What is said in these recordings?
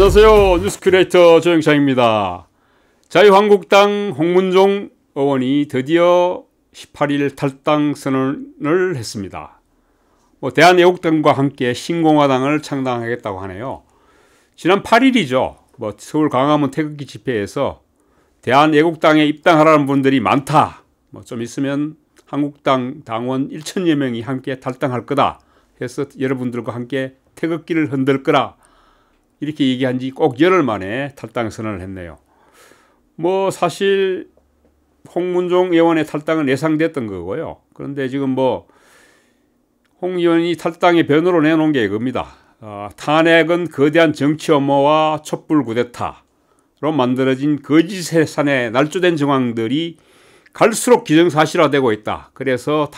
안녕하세요. 뉴스 큐레이터 조영창입니다. 자유한국당 홍문종 의원이 드디어 18일 탈당 선언을 했습니다. 대한애국당과 함께 신공화당을 창당하겠다고 하네요. 지난 8일이죠. 서울 광화문 태극기 집회에서 대한애국당에 입당하라는 분들이 많다. 좀 있으면 한국당 당원 1천여 명이 함께 탈당할 거다 해서 여러분들과 함께 태극기를 흔들 거라 이렇게 얘기한 지 꼭 열흘 만에 탈당 선언을 했네요. 사실 홍문종 의원의 탈당은 예상됐던 거고요. 그런데 지금 홍 의원이 탈당의 변호로 내놓은 게 이겁니다. 탄핵은 거대한 정치 엄호와 촛불 쿠데타로 만들어진 거짓의 산에 날조된 정황들이 갈수록 기정사실화되고 있다. 그래서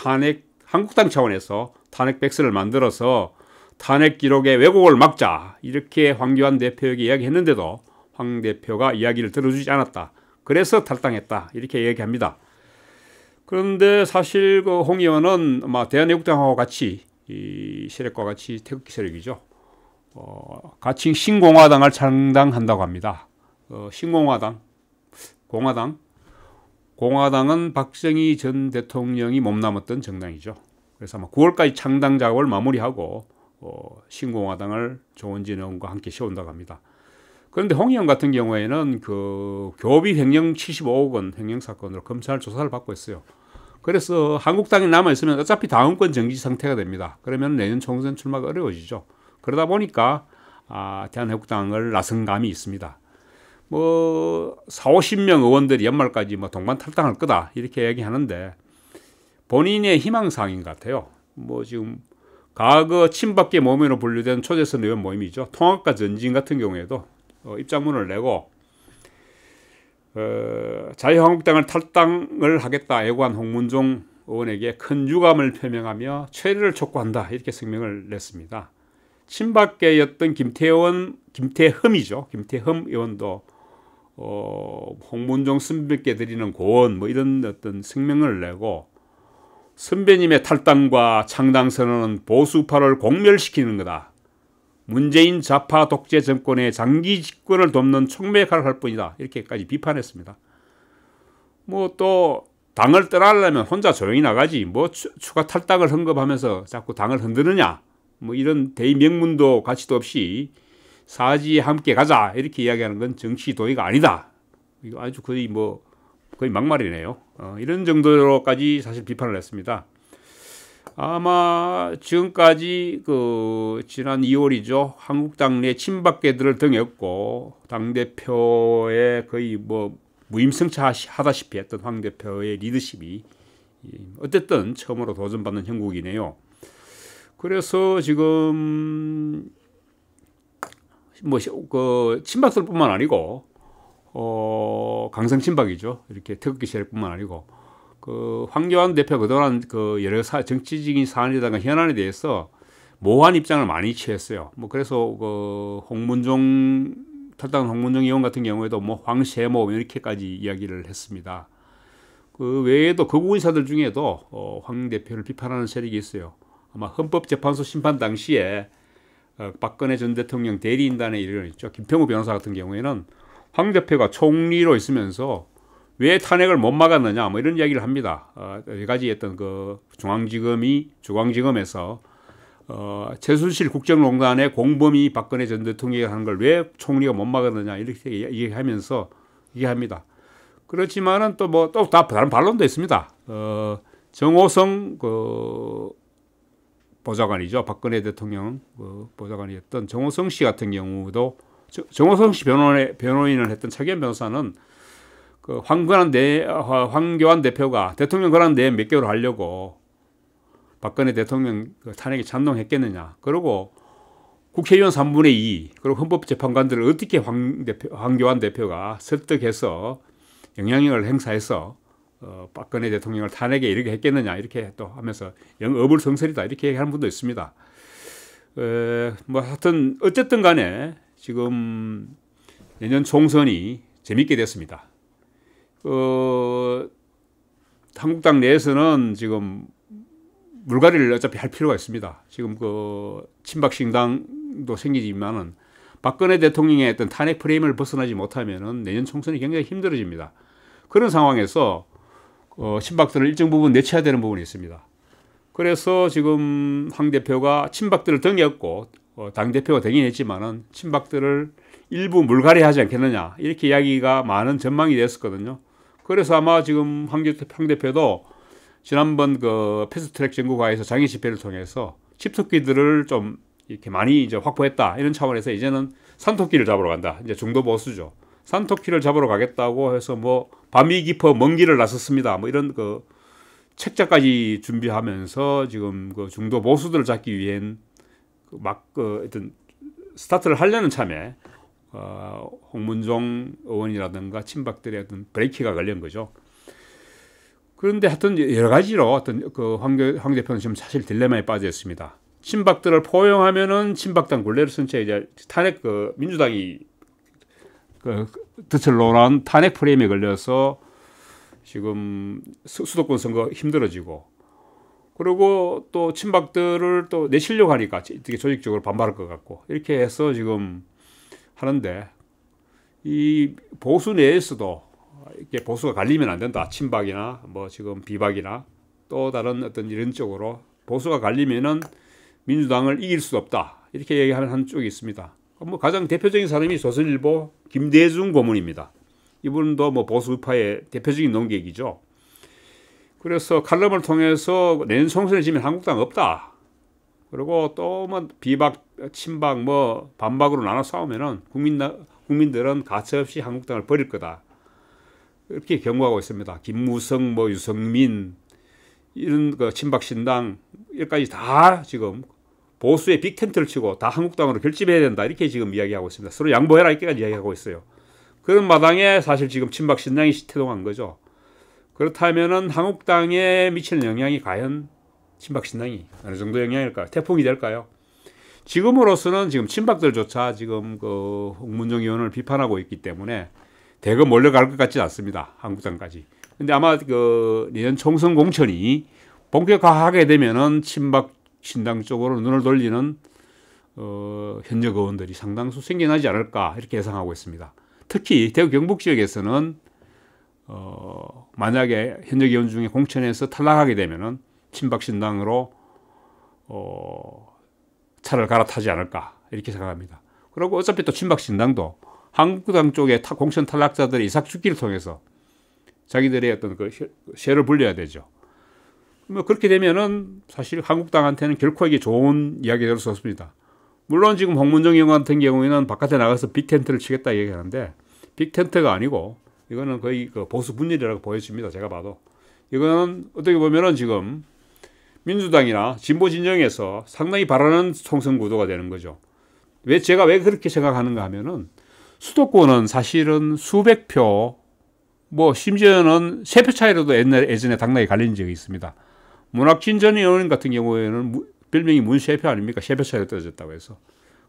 한국당 차원에서 탄핵 백서를 만들어서 탄핵 기록의 왜곡을 막자 이렇게 황교안 대표에게 이야기했는데도 황 대표가 이야기를 들어주지 않았다. 그래서 탈당했다. 이렇게 얘기합니다. 그런데 사실 홍 의원은 대한애국당하고 같이 이 세력과 같이 태극기 세력이죠. 같이 신공화당을 창당한다고 합니다. 신공화당, 공화당은 박정희 전 대통령이 몸담았던 정당이죠. 그래서 아마 9월까지 창당 작업을 마무리하고 신공화당을 조원진 의원과 함께 세운다고 합니다. 그런데 홍 의원 같은 경우에는 교비 횡령 75억 원 횡령 사건으로 검찰 조사를 받고 있어요. 그래서 한국당이 남아있으면 어차피 다음권 정지 상태가 됩니다. 그러면 내년 총선 출마가 어려워지죠. 그러다 보니까 대한애국당을 나선 감이 있습니다. 40-50명 의원들이 연말까지 동반 탈당할 거다 이렇게 얘기하는데 본인의 희망사항인 것 같아요. 지금 과거 친박계 모임으로 분류된 초대선 의원 모임이죠. 통합과 전진 같은 경우에도 입장문을 내고 자유한국당을 탈당을 하겠다 예고한 홍문종 의원에게 큰 유감을 표명하며 최대를 촉구한다 이렇게 성명을 냈습니다. 친박계였던 김태흠 의원도 홍문종 선배께 드리는 고언 이런 어떤 성명을 내고 선배님의 탈당과 창당 선언은 보수파를 공멸시키는 거다. 문재인 좌파 독재 정권의 장기 집권을 돕는 촉매역할을 할 뿐이다. 이렇게까지 비판했습니다. 또 당을 떠나려면 혼자 조용히 나가지 추가 탈당을 언급하면서 자꾸 당을 흔드느냐 이런 대의명분도 가치도 없이 사지에 함께 가자 이렇게 이야기하는 건 정치 도의가 아니다. 이거 아주 거의 막말이네요. 이런 정도로까지 사실 비판을 했습니다. 아마 지금까지 지난 2월이죠. 한국당 내 친박계들을 등였고 당대표의 거의 무임승차하다시피 했던 황 대표의 리더십이 어쨌든 처음으로 도전받는 형국이네요. 그래서 지금 친박들뿐만 아니고 강성친박이죠. 이렇게 태극기 세력뿐만 아니고 황교안 대표 그동안 여러 정치적인 사안이라든가 현안에 대해서 모호한 입장을 많이 취했어요. 그래서 탈당한 홍문종 의원 같은 경우에도 황세모 이렇게까지 이야기를 했습니다. 그 외에도 극우 인사들 중에도 황 대표를 비판하는 세력이 있어요. 아마 헌법재판소 심판 당시에 박근혜 전 대통령 대리인단의 일원이 있죠. 김평우 변호사 같은 경우에는 황 대표가 총리로 있으면서 왜 탄핵을 못 막았느냐 이런 이야기를 합니다. 여러 가지 했던 중앙지검에서 최순실 국정농단의 공범이 박근혜 전 대통령이 하는 걸 왜 총리가 못 막았느냐 이렇게 얘기하면서 얘기합니다. 그렇지만은 또 다 다른 반론도 있습니다. 정호성 보좌관이죠. 박근혜 대통령 보좌관이었던 정호성 씨 같은 경우도 정호성 씨 변호인을 했던 차기현 변호사는 황교안 대표가 대통령 권한 내에 몇 개월 하려고 박근혜 대통령 탄핵에 찬동했겠느냐. 그리고 국회의원 3분의 2 그리고 헌법재판관들을 어떻게 황교안 대표가 설득해서 영향력을 행사해서 박근혜 대통령을 탄핵에 이르게 했겠느냐 이렇게 또 하면서 어불성설이다 이렇게 얘기하는 분도 있습니다. 하여튼 어쨌든 간에 지금 내년 총선이 재밌게 됐습니다. 한국당 내에서는 지금 물갈이를 어차피 할 필요가 있습니다. 지금 친박신당도 생기지만은 박근혜 대통령의 어떤 탄핵 프레임을 벗어나지 못하면은 내년 총선이 굉장히 힘들어집니다. 그런 상황에서 친박들을 일정 부분 내쳐야 되는 부분이 있습니다. 그래서 지금 황 대표가 친박들을 등에업고 당대표가 되긴 했지만은 친박들을 일부 물갈이하지 않겠느냐 이렇게 이야기가 많은 전망이 됐었거든요. 그래서 아마 지금 황 대표도 지난번 그 패스트트랙 정국화에서 장애 집회를 통해서 집토끼들을 좀 이렇게 많이 이제 확보했다 이런 차원에서 이제는 산토끼를 잡으러 간다. 이제 중도 보수죠. 산토끼를 잡으러 가겠다고 해서 뭐 밤이 깊어 먼 길을 나섰습니다. 뭐 이런 그 책자까지 준비하면서 지금 그 중도 보수들을 잡기 위한 어떤 스타트를 하려는 참에 홍문종 의원이라든가 친박들의 어떤 브레이크가 걸린 거죠. 그런데 하여튼 여러 가지로 어떤 그 황 대표는 지금 사실 딜레마에 빠져 있습니다. 친박들을 포용하면은 친박당 굴레를 쓴 채 이제 탄핵 민주당이 덫을 놓은 탄핵 프레임에 걸려서 지금 수도권 선거 힘들어지고, 그리고 또 친박들을 또 내치려고 하니까 되게 조직적으로 반발할 것 같고, 이렇게 해서 지금 하는데, 이 보수 내에서도 이렇게 보수가 갈리면 안 된다. 친박이나 뭐 지금 비박이나 또 다른 어떤 이런 쪽으로 보수가 갈리면은 민주당을 이길 수 없다. 이렇게 얘기하는 한 쪽이 있습니다. 뭐 가장 대표적인 사람이 조선일보 김대중 고문입니다. 이분도 뭐 보수파의 대표적인 논객이죠. 그래서 칼럼을 통해서 내년 총선에 지면 한국당 없다. 그리고 또 뭐 비박, 친박 뭐 반박으로 나눠 싸우면은 국민들은 가차없이 한국당을 버릴 거다. 이렇게 경고하고 있습니다. 김무성, 뭐 유성민 이런 그 친박 신당 여기까지 다 지금 보수의 빅텐트를 치고 다 한국당으로 결집해야 된다. 이렇게 지금 이야기하고 있습니다. 서로 양보해라 이렇게까지 이야기하고 있어요. 그런 마당에 사실 지금 친박 신당이 태동한 거죠. 그렇다면은 한국당에 미치는 영향이 과연 친박 신당이 어느 정도 영향일까요? 태풍이 될까요? 지금으로서는 지금 친박들조차 지금 그 홍문종 의원을 비판하고 있기 때문에 대거 몰려갈 것 같지 않습니다. 한국당까지. 근데 아마 그 내년 총선 공천이 본격화하게 되면은 친박 신당 쪽으로 눈을 돌리는 현역 의원들이 상당수 생겨나지 않을까 이렇게 예상하고 있습니다. 특히 대구 경북 지역에서는 만약에 현역 의원 중에 공천에서 탈락하게 되면은 친박 신당으로 차를 갈아타지 않을까 이렇게 생각합니다. 그리고 어차피 또 친박 신당도 한국당 쪽에 공천 탈락자들의 이삭 죽기를 통해서 자기들의 어떤 그 쉐를 불려야 되죠. 뭐 그렇게 되면은 사실 한국당한테는 결코 이게 좋은 이야기가 될 수 없습니다. 물론 지금 홍문종 의원 같은 경우에는 바깥에 나가서 빅텐트를 치겠다 얘기하는데 빅텐트가 아니고 이거는 거의 그 보수 분열이라고 보여집니다. 제가 봐도 이거는 어떻게 보면은 지금 민주당이나 진보 진영에서 상당히 바라는 총선 구도가 되는 거죠. 제가 왜 그렇게 생각하는가 하면은 수도권은 사실은 수백 표, 뭐 심지어는 3표 차이로도 예전에 당락이 갈린 적이 있습니다. 문학진 전 의원 같은 경우에는 별명이 문세표 아닙니까? 3표 차이로 떨어졌다고 해서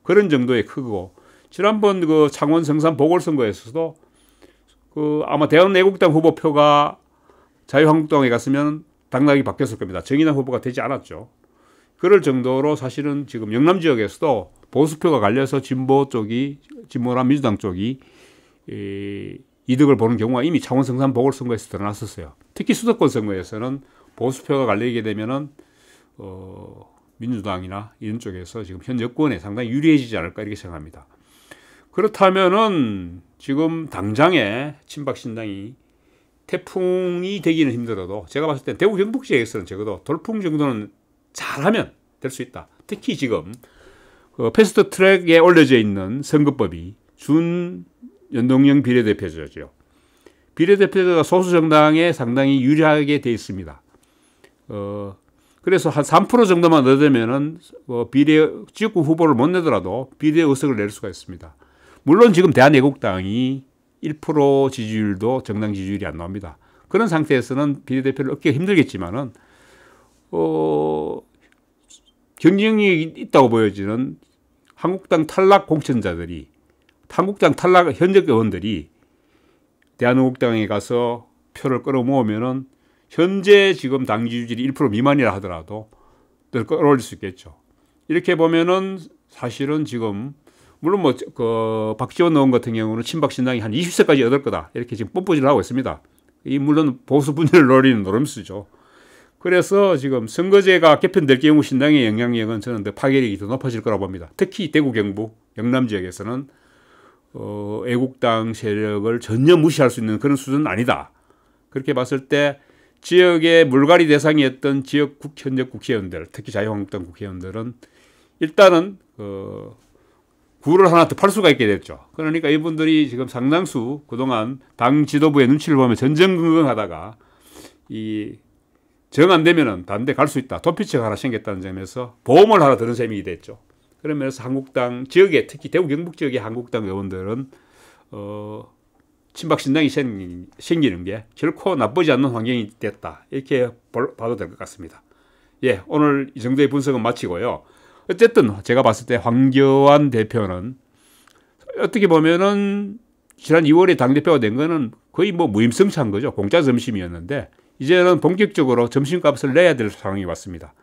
그런 정도의 크고, 지난번 그 창원 성산 보궐선거에서도 그 아마 대한애국당 후보표가 자유한국당에 갔으면 당락이 바뀌었을 겁니다. 정의당 후보가 되지 않았죠. 그럴 정도로 사실은 지금 영남 지역에서도 보수표가 갈려서 진보나 민주당 쪽이 이득을 보는 경우가 이미 창원 성산 보궐선거에서 드러났었어요. 특히 수도권 선거에서는 보수표가 갈리게 되면은 민주당이나 이런 쪽에서 지금 현 여권에 상당히 유리해지지 않을까 이렇게 생각합니다. 그렇다면은 지금 당장에 친박 신당이 태풍이 되기는 힘들어도 제가 봤을 때 대구 경북 지역에서는 적어도 돌풍 정도는 잘하면 될 수 있다. 특히 지금 그 패스트 트랙에 올려져 있는 선거법이 준연동형 비례대표제죠. 비례대표제가 소수 정당에 상당히 유리하게 돼 있습니다. 그래서 한 3% 정도만 얻으면은 지역구 후보를 못 내더라도 비례 의석을 낼 수가 있습니다. 물론 지금 대한애국당이 1% 지지율도 정당 지지율이 안 나옵니다. 그런 상태에서는 비례대표를 얻기가 힘들겠지만은 경쟁력이 있다고 보여지는 한국당 탈락 공천자들이, 한국당 탈락 현역 의원들이 대한민국당에 가서 표를 끌어모으면은 현재 지금 당 지지율이 1% 미만이라 하더라도 늘 끌어올릴 수 있겠죠. 이렇게 보면은 사실은 지금 물론 뭐 그 박지원 의원 같은 경우는 친박 신당이 한 20세까지 얻을 거다 이렇게 지금 뽐뿌질을 하고 있습니다. 이 물론 보수 분열을 노리는 노름수죠. 그래서 지금 선거제가 개편될 경우 신당의 영향력은 저는 더 파괴력이 더 높아질 거라고 봅니다. 특히 대구 경북 영남 지역에서는 애국당 세력을 전혀 무시할 수 있는 그런 수준은 아니다. 그렇게 봤을 때 지역의 물갈이 대상이었던 지역 현역 국회의원들, 특히 자유한국당 국회의원들은 일단은 구를 하나 더 팔 수가 있게 됐죠. 그러니까 이분들이 지금 상당수 그동안 당 지도부의 눈치를 보면 전전긍긍하다가 이 정 안 되면은 다른 데 갈 수 있다. 도피처가 하나 생겼다는 점에서 보험을 하나 드는 셈이 됐죠. 그러면서 한국당 지역에 특히 대구 경북 지역의 한국당 의원들은 친박 신당이 생기는 게 결코 나쁘지 않는 환경이 됐다. 이렇게 봐도 될 것 같습니다. 예, 오늘 이 정도의 분석은 마치고요. 어쨌든 제가 봤을 때 황교안 대표는 어떻게 보면은 지난 2월에 당대표가 된 거는 거의 뭐 무임승차한 거죠. 공짜 점심이었는데 이제는 본격적으로 점심값을 내야 될 상황이 왔습니다.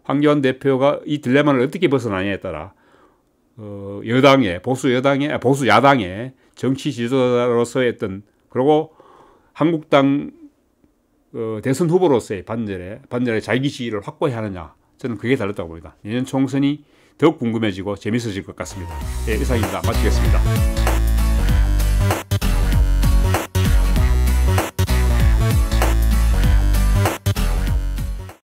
황교안 대표가 이 딜레마를 어떻게 벗어나냐에 따라 여당의 보수 야당의 정치 지도자로서의 어떤 그리고 한국당 대선 후보로서의 반전의 자기 지위를 확보해야 하느냐 저는 그게 달렸다고 봅니다. 내년 총선이 더욱 궁금해지고 재밌어질 것 같습니다. 예, 이상입니다. 마치겠습니다.